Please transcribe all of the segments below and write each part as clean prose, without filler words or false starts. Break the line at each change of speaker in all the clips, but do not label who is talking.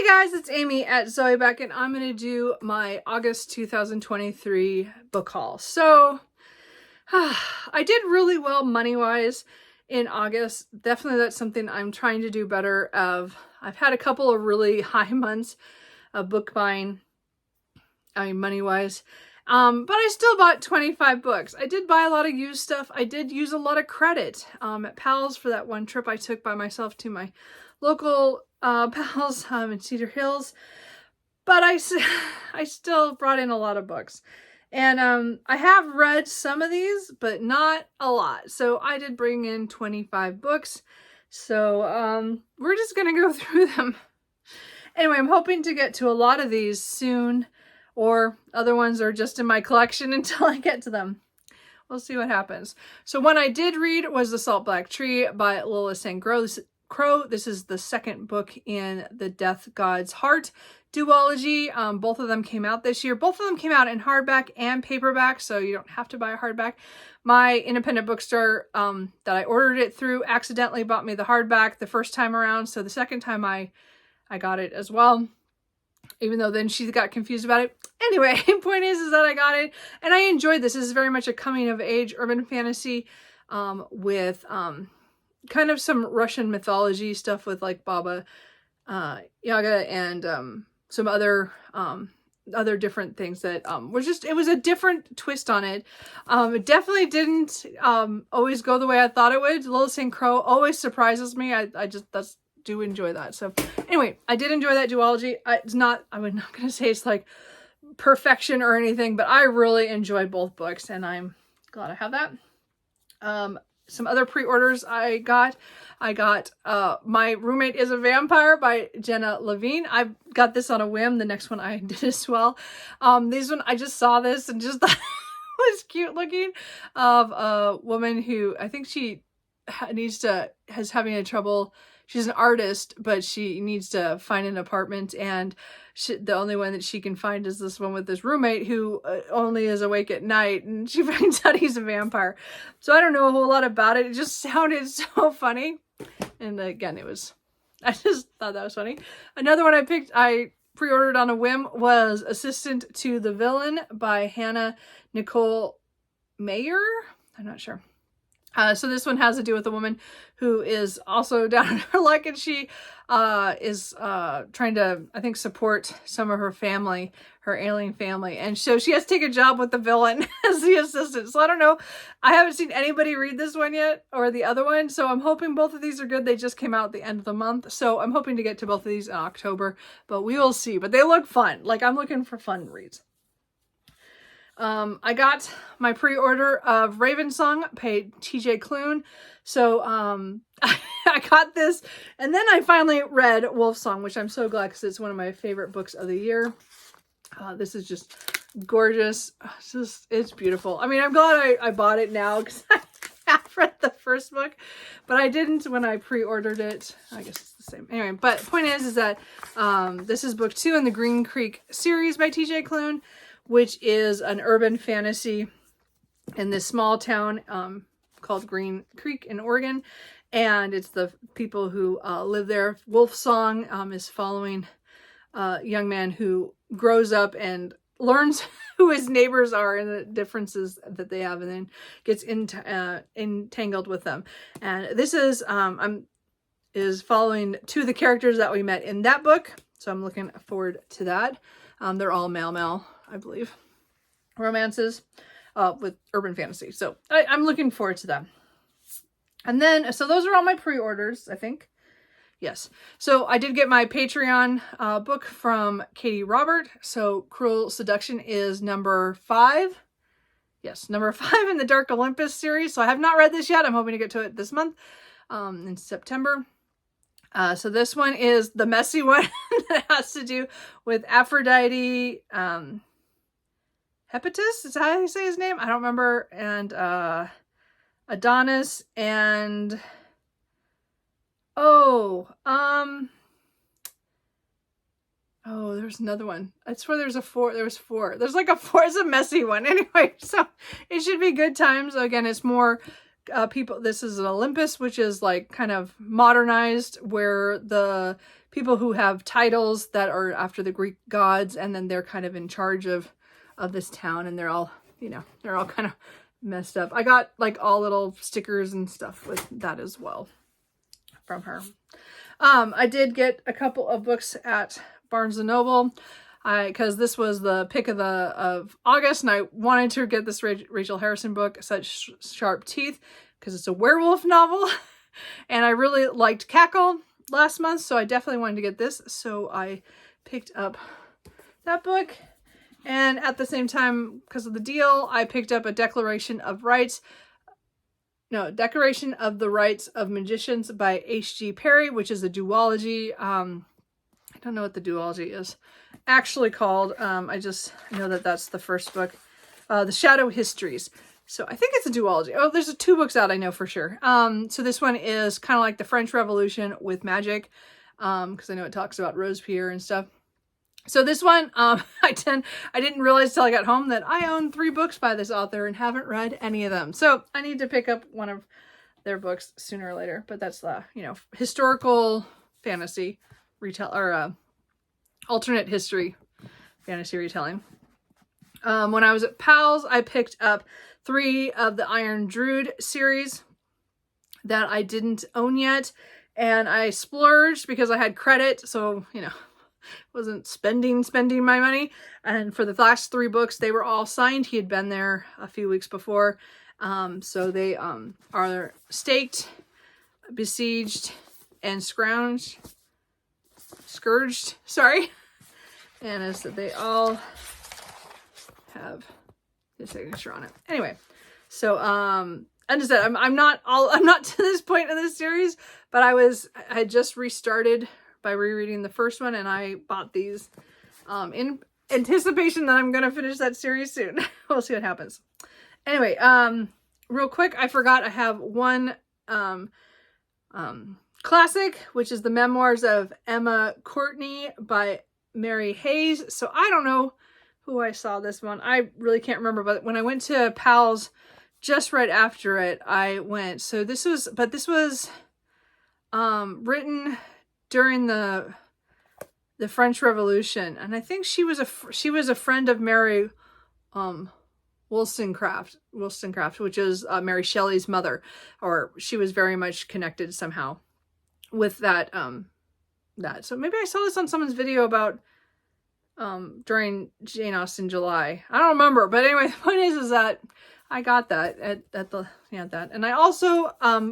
Hey guys, it's Amy at Zoe Beck, and I'm going to do my August 2023 book haul. So, I did really well money-wise in August. Definitely that's something I'm trying to do better of. I've had a couple of really high months of book buying, money-wise. But I still bought 25 books. I did buy a lot of used stuff. I did use a lot of credit at Pals for that one trip I took by myself to my local Pals in Cedar Hills. But I still brought in a lot of books. And I have read some of these, but not a lot. So I did bring in 25 books. So we're just going to go through them. Anyway, I'm hoping to get to a lot of these soon, or other ones are just in my collection until I get to them. We'll see what happens. So one I did read was The Salt Black Tree by Lola St. Crow. This is the second book in the Death God's Heart duology. Both of them came out this year. Both of them came out in hardback and paperback, so you don't have to buy a hardback. My independent bookstore that I ordered it through accidentally bought me the hardback the first time around, so the second time I got it as well, even though then she got confused about it. Anyway, point is that I got it, and I enjoyed this. This is very much a coming-of-age urban fantasy with kind of some Russian mythology stuff with like Baba Yaga and some other different things that it was a different twist on it. It definitely didn't always go the way I thought it would. Lola St. Crow always surprises me. I do enjoy that. So anyway, I did enjoy that duology. I'm not going to say it's like perfection or anything, but I really enjoyed both books, and I'm glad I have that. Some other pre-orders I got My Roommate is a Vampire by Jenna Levine. I got this on a whim. The next one I did as well. This one, I just saw this and just thought it was cute looking, of a woman who I think she is having a trouble. She's an artist, but she needs to find an apartment, and the only one that she can find is this one with this roommate who only is awake at night, and she finds out he's a vampire. So I don't know a whole lot about it. It just sounded so funny. And again, I just thought that was funny. Another one I pre-ordered on a whim was Assistant to the Villain by Hannah Nicole Mayer. I'm not sure. So this one has to do with a woman who is also down on her luck, and she is trying to, I think, support some of her family, her alien family. And so she has to take a job with the villain as the assistant. So I don't know. I haven't seen anybody read this one yet, or the other one. So I'm hoping both of these are good. They just came out at the end of the month. So I'm hoping to get to both of these in October, but we will see. But they look fun. Like, I'm looking for fun reads. I got my pre-order of Ravensong by TJ Klune. So, I got this, and then I finally read Wolfsong, which I'm so glad because it's one of my favorite books of the year. This is just gorgeous. It's beautiful. I mean, I'm glad I bought it now because I have read the first book, but I didn't when I pre-ordered it. I guess it's the same. Anyway, but point is that, this is book 2 in the Green Creek series by TJ Klune, which is an urban fantasy in this small town called Green Creek in Oregon. And it's the people who live there. Wolfsong is following a young man who grows up and learns who his neighbors are and the differences that they have, and then gets entangled with them. And this is following 2 of the characters that we met in that book. So I'm looking forward to that. They're all male, I believe, romances with urban fantasy. So I'm looking forward to that. And then, so those are all my pre-orders, I think. Yes. So I did get my Patreon book from Katie Robert. So Cruel Seduction is number 5. Yes, number 5 in the Dark Olympus series. So I have not read this yet. I'm hoping to get to it this month, in September. So this one is the messy one that has to do with Aphrodite, Hepatus, is that how you say his name? I don't remember. And Adonis and there's another one. I swear there's 4. There's 4. There's like a 4. It's a messy one. Anyway, so it should be good times. Again, it's more people, this is an Olympus, which is like kind of modernized, where the people who have titles that are after the Greek gods, and then they're kind of in charge of this town, and they're all, you know, they're all kind of messed up. I got like all little stickers and stuff with that as well from her. I did get a couple of books at Barnes & Noble, because this was the pick of August, and I wanted to get this Rachel Harrison book, Such Sharp Teeth, because it's a werewolf novel, and I really liked Cackle last month, so I definitely wanted to get this, so I picked up that book. And at the same time, because of the deal, I picked up a Declaration of the Rights of Magicians by H.G. Perry, which is a duology. I don't know what the duology is actually called. I just know that that's the first book, The Shadow Histories. So I think it's a duology. Oh, there's 2 books out, I know for sure. So this one is kind of like the French Revolution with magic, because I know it talks about Robespierre and stuff. So this one, I didn't realize till I got home that I own 3 books by this author and haven't read any of them. So I need to pick up one of their books sooner or later. But that's the, you know, historical fantasy alternate history fantasy retelling. When I was at Powell's, I picked up 3 of the Iron Druid series that I didn't own yet. And I splurged because I had credit. So, you know, wasn't spending my money. And for the last 3 books, they were all signed. He had been there a few weeks before. So they are Staked, Besieged, and Scourged. Sorry. And as they all have his signature on it. Anyway, so as I said, I'm not to this point in this series, but I had just restarted by rereading the first one, and I bought these in anticipation that I'm gonna finish that series soon. We'll see what happens. Anyway, real quick, I forgot I have one classic, which is the Memoirs of Emma Courtney by Mary Hayes. So I don't know who I saw this one. I really can't remember, but when I went to Powell's just right after it, I went. So this was written during the French Revolution, and I think she was a friend of Mary Wollstonecraft, which is Mary Shelley's mother, or she was very much connected somehow with that. So maybe I saw this on someone's video about during Jane Austen July. I don't remember, but anyway, the point is that I got that at that. And I also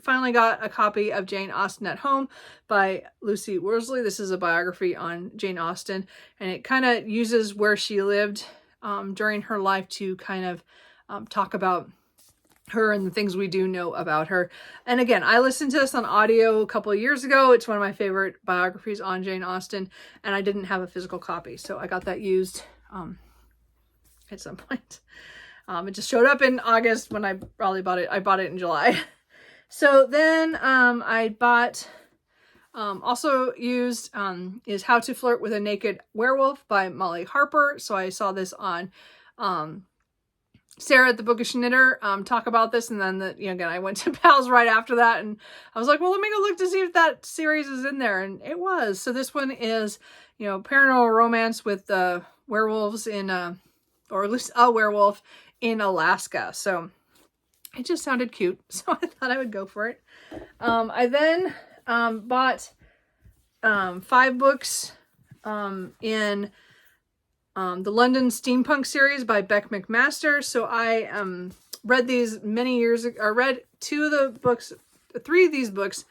finally got a copy of Jane Austen at Home by Lucy Worsley. This is a biography on Jane Austen, and it kind of uses where she lived during her life to kind of talk about her and the things we do know about her. And again, I listened to this on audio a couple of years ago. It's one of my favorite biographies on Jane Austen, and I didn't have a physical copy, so I got that used at some point. It just showed up in August when I probably bought it. I bought it in July. So then I bought, also used, is How to Flirt with a Naked Werewolf by Molly Harper. So I saw this on Sarah at the Bookish Knitter talk about this. And then, again, I went to Pals right after that. And I was like, well, let me go look to see if that series is in there. And it was. So this one is, paranormal romance with werewolves in, or at least a werewolf in Alaska. So it just sounded cute, so I thought I would go for it. I then bought 5 books in the London Steampunk series by Beck McMaster. So I read these many years ago. I read 3 of these books,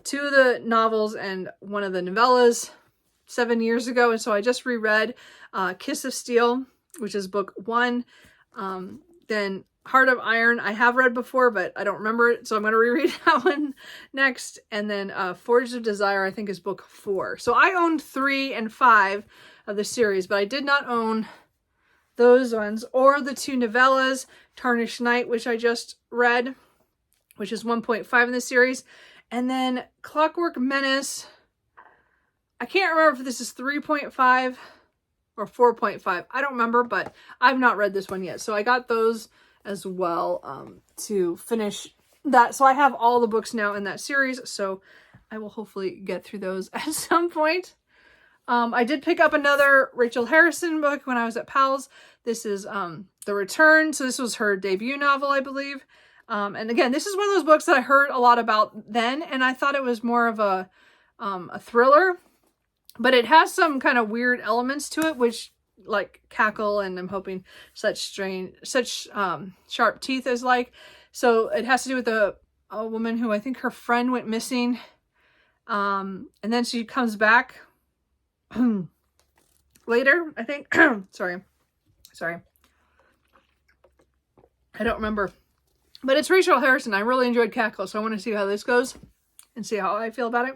2 of the novels and 1 of the novellas 7 years ago. And so I just reread Kiss of Steel, which is book 1. Then Heart of Iron I have read before, but I don't remember it, so I'm going to reread that one next. And then Forged of Desire I think is book 4. So I owned 3 and 5 of the series, but I did not own those ones or the 2 novellas, Tarnished Night, which I just read, which is 1.5 in the series. And then Clockwork Menace, I can't remember if this is 3.5 or 4.5. I don't remember, but I've not read this one yet. So I got those as well to finish So I have all the books now in that series, so I will hopefully get through those at some point. I did pick up another Rachel Harrison book when I was at Powell's. This is The Return. So this was her debut novel, I believe. And again, this is one of those books that I heard a lot about then, and I thought it was more of a thriller, but it has some kind of weird elements to it, which like cackle, and I'm hoping such sharp teeth is like. So it has to do with a woman who I think her friend went missing, and then she comes back later, I think. sorry, I don't remember, but it's Rachel Harrison. I really enjoyed Cackle, so I want to see how this goes and see how I feel about it.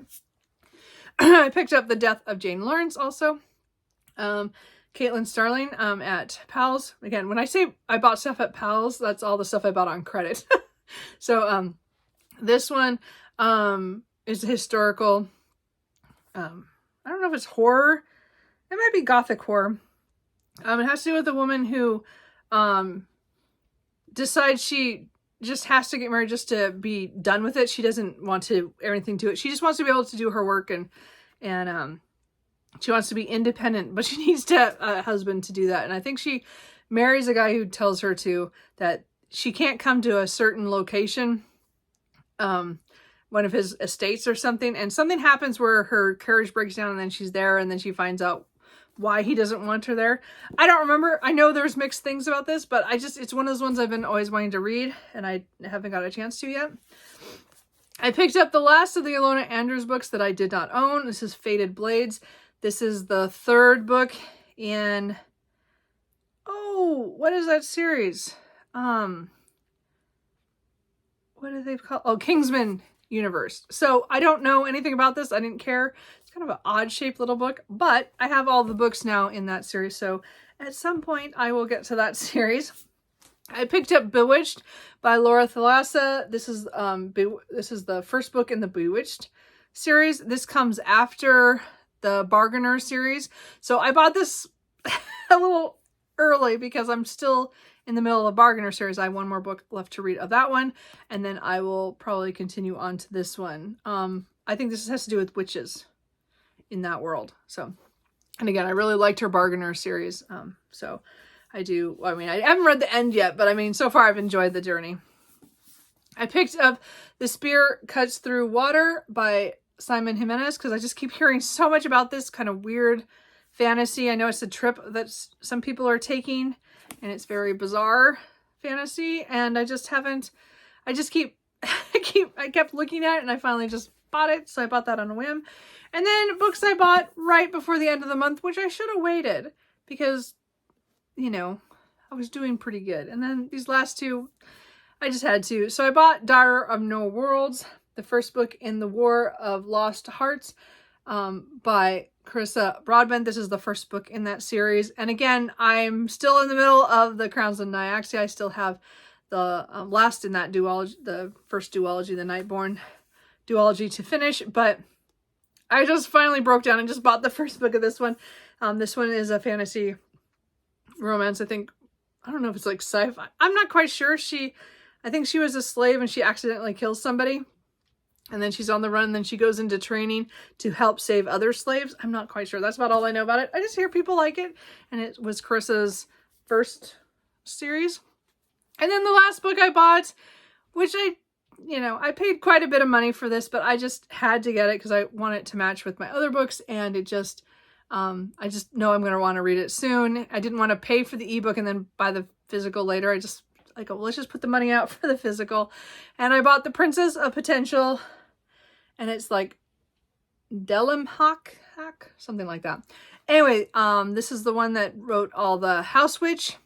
I picked up The Death of Jane Lawrence also. Caitlin Starling at Powell's. Again, when I say I bought stuff at Powell's, that's all the stuff I bought on credit. So this one is historical. I don't know if it's horror. It might be gothic horror. It has to do with a woman who decides she just has to get married just to be done with it. She doesn't want to anything to it. She just wants to be able to do her work, and she wants to be independent, but she needs to have a husband to do that. And I think she marries a guy who tells her that she can't come to a certain location, one of his estates or something. And something happens where her carriage breaks down, and then she's there, and then she finds out why he doesn't want her there. I don't remember. I know there's mixed things about this, but it's one of those ones I've been always wanting to read, and I haven't got a chance to yet. I picked up the last of the Ilona Andrews books that I did not own. This is Fated Blades. This is the third book in, what is that series? What do they call? Oh, Kingsman Universe. So I don't know anything about this. I didn't care. It's kind of an odd shaped little book, but I have all the books now in that series. So at some point I will get to that series. I picked up Bewitched by Laura Thalassa. This is the first book in the Bewitched series. This comes after the Bargainer series. So I bought this a little early because I'm still in the middle of the Bargainer series. I have one more book left to read of that one, and then I will probably continue on to this one. I think this has to do with witches in that world. So, and again, I really liked her Bargainer series. So I haven't read the end yet, but so far I've enjoyed the journey. I picked up The Spear Cuts Through Water by Simon Jimenez because I just keep hearing so much about this kind of weird fantasy. I know it's a trip that some people are taking, and it's very bizarre fantasy, and I kept looking at it, and I finally just bought it. So I bought that on a whim. And then books I bought right before the end of the month, which I should have waited because, I was doing pretty good. And then these last two, I just had to. So I bought Daughter of No Worlds, the first book in the War of Lost Hearts, by Carissa Broadbent. This is the first book in that series. And again, I'm still in the middle of the Crowns of Nyaxia. I still have the last in that duology, the first duology, the Nightborn duology to finish. But I just finally broke down and just bought the first book of this one. This one is a fantasy romance. I don't know if it's like sci-fi. I'm not quite sure. I think she was a slave and she accidentally kills somebody. And then she's on the run, and then she goes into training to help save other slaves. I'm not quite sure. That's about all I know about it. I just hear people like it. And it was Carissa's first series. And then the last book I bought, which I paid quite a bit of money for this, but I just had to get it because I want it to match with my other books. And I just know I'm going to want to read it soon. I didn't want to pay for the ebook and then buy the physical later. Well, let's just put the money out for the physical. And I bought The Princess of Potential. And it's like Delimhawk, something like that. Anyway, this is the one that wrote all the House Witch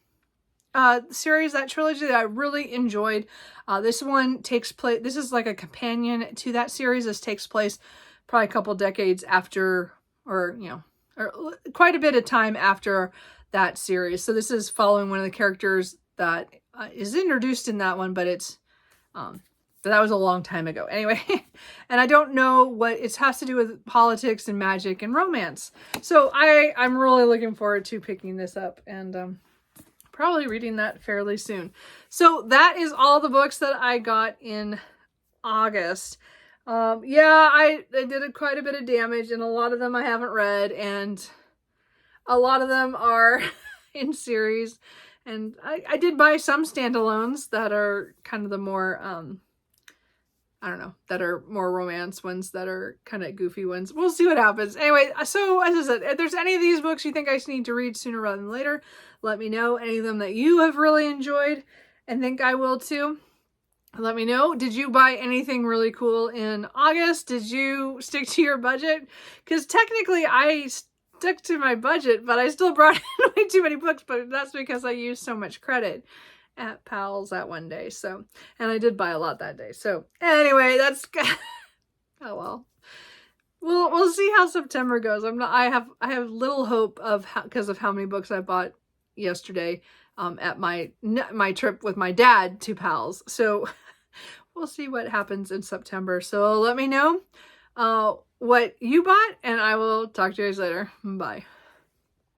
series, that trilogy that I really enjoyed. This one takes place, this is like a companion to that series. This takes place probably a couple decades after, or quite a bit of time after that series. So this is following one of the characters that is introduced in that one, but it's but that was a long time ago. Anyway, and I don't know what it has to do with politics and magic and romance. So I'm really looking forward to picking this up and probably reading that fairly soon. So that is all the books that I got in August. Yeah, I did quite a bit of damage, and a lot of them I haven't read, and a lot of them are in series. And I did buy some standalones that are kind of the more, I don't know, that are more romance ones, that are kind of goofy ones. We'll see what happens. Anyway, so as I said, if there's any of these books you think I need to read sooner rather than later, let me know. Any of them that you have really enjoyed and think I will too, let me know. Did you buy anything really cool in August? Did you stick to your budget? Because technically I stuck to my budget, but I still brought in way too many books, but that's because I used so much credit at Powell's that one day. So, and I did buy a lot that day. So anyway, that's oh well. We'll see how September goes. I have little hope of because of how many books I bought yesterday at my trip with my dad to Powell's. So we'll see what happens in September. So let me know what you bought, and I will talk to you guys later. Bye.